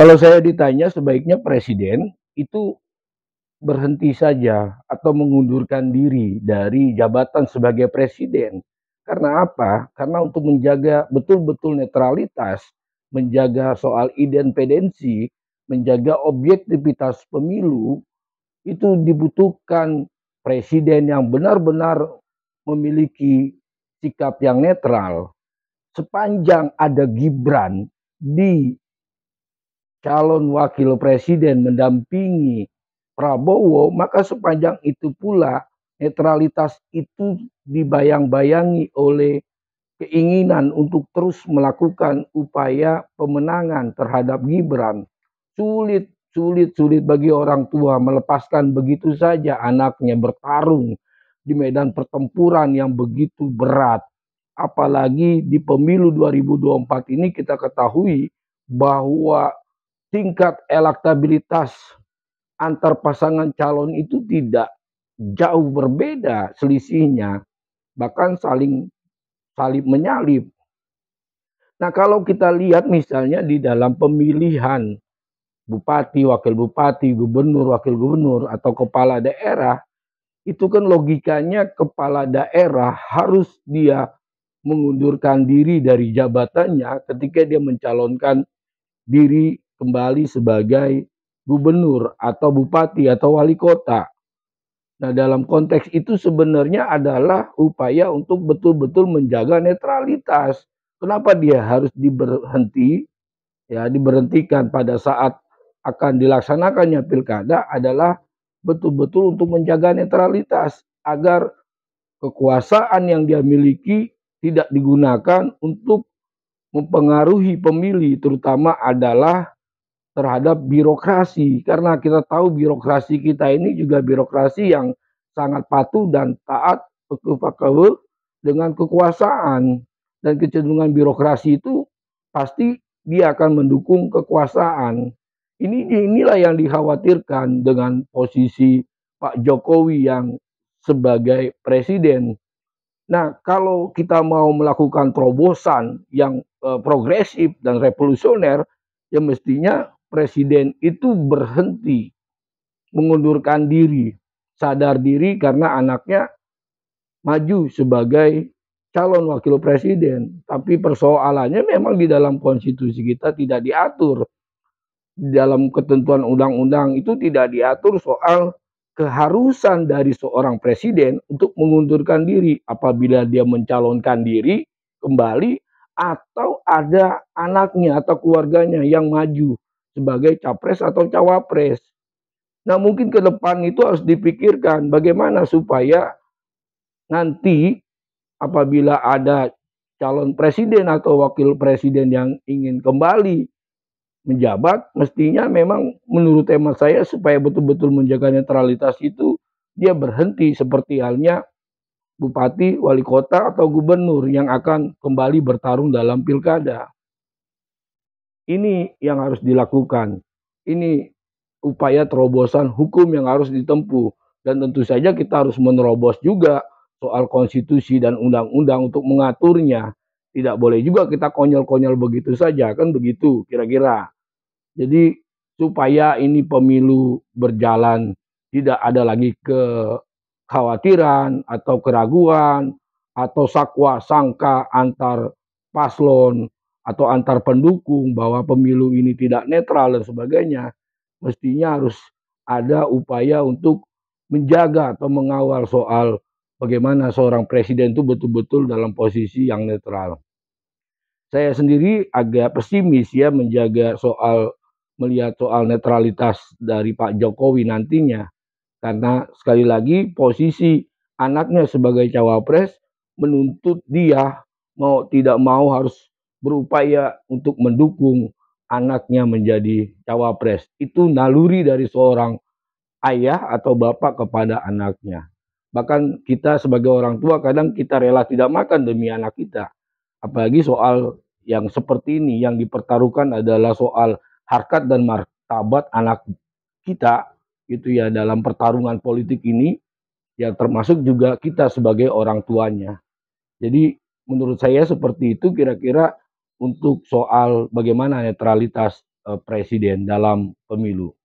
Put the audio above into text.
Kalau saya ditanya sebaiknya presiden itu berhenti saja atau mengundurkan diri dari jabatan sebagai presiden. Karena apa? Karena untuk menjaga betul-betul netralitas, menjaga soal independensi, menjaga objektivitas pemilu, itu dibutuhkan presiden yang benar-benar memiliki sikap yang netral. Sepanjang ada Gibran di calon wakil presiden mendampingi Prabowo, maka sepanjang itu pula netralitas itu dibayang-bayangi oleh keinginan untuk terus melakukan upaya pemenangan terhadap Gibran. Sulit bagi orang tua melepaskan begitu saja anaknya bertarung di medan pertempuran yang begitu berat. Apalagi di pemilu 2024 ini kita ketahui bahwa tingkat elektabilitas antar pasangan calon itu tidak jauh berbeda selisihnya, bahkan saling salib menyalip. Nah, kalau kita lihat misalnya di dalam pemilihan bupati, wakil bupati, gubernur, wakil gubernur, atau kepala daerah, itu kan logikanya kepala daerah harus dia mengundurkan diri dari jabatannya ketika dia mencalonkan diri kembali sebagai gubernur atau bupati atau wali kota. Nah, dalam konteks itu sebenarnya adalah upaya untuk betul-betul menjaga netralitas. Kenapa dia harus diberhenti? Ya, diberhentikan pada saat akan dilaksanakannya pilkada adalah betul-betul untuk menjaga netralitas agar kekuasaan yang dia miliki tidak digunakan untuk mempengaruhi pemilih, terutama adalah terhadap birokrasi, karena kita tahu birokrasi kita ini juga birokrasi yang sangat patuh dan taat dengan kekuasaan, dan kecenderungan birokrasi itu pasti dia akan mendukung kekuasaan. Inilah yang dikhawatirkan dengan posisi Pak Jokowi yang sebagai presiden. Nah, kalau kita mau melakukan terobosan yang progresif dan revolusioner, ya mestinya presiden itu berhenti, mengundurkan diri, sadar diri karena anaknya maju sebagai calon wakil presiden. Tapi persoalannya memang di dalam konstitusi kita tidak diatur. Di dalam ketentuan undang-undang itu tidak diatur soal keharusan dari seorang presiden untuk mengundurkan diri apabila dia mencalonkan diri kembali atau ada anaknya atau keluarganya yang maju sebagai capres atau cawapres. Nah, mungkin ke depan itu harus dipikirkan bagaimana supaya nanti apabila ada calon presiden atau wakil presiden yang ingin kembali menjabat, mestinya memang menurut hemat saya supaya betul-betul menjaga netralitas itu dia berhenti seperti halnya bupati, wali kota, atau gubernur yang akan kembali bertarung dalam pilkada. Ini yang harus dilakukan. Ini upaya terobosan hukum yang harus ditempuh. Dan tentu saja kita harus menerobos juga soal konstitusi dan undang-undang untuk mengaturnya. Tidak boleh juga kita konyol-konyol begitu saja, kan begitu kira-kira. Jadi supaya ini pemilu berjalan tidak ada lagi kekhawatiran atau keraguan atau sakwa sangka antar paslon atau antar pendukung bahwa pemilu ini tidak netral dan sebagainya, mestinya harus ada upaya untuk menjaga atau mengawal soal bagaimana seorang presiden itu betul-betul dalam posisi yang netral. Saya sendiri agak pesimis ya melihat soal netralitas dari Pak Jokowi nantinya. Karena sekali lagi posisi anaknya sebagai cawapres menuntut dia mau tidak mau harus berupaya untuk mendukung anaknya menjadi cawapres. Itu naluri dari seorang ayah atau bapak kepada anaknya. Bahkan kita sebagai orang tua kadang kita rela tidak makan demi anak kita. Apalagi soal yang seperti ini yang dipertaruhkan adalah soal harkat dan martabat anak kita gitu ya dalam pertarungan politik ini, ya termasuk juga kita sebagai orang tuanya. Jadi menurut saya seperti itu kira-kira untuk soal bagaimana netralitas presiden dalam pemilu.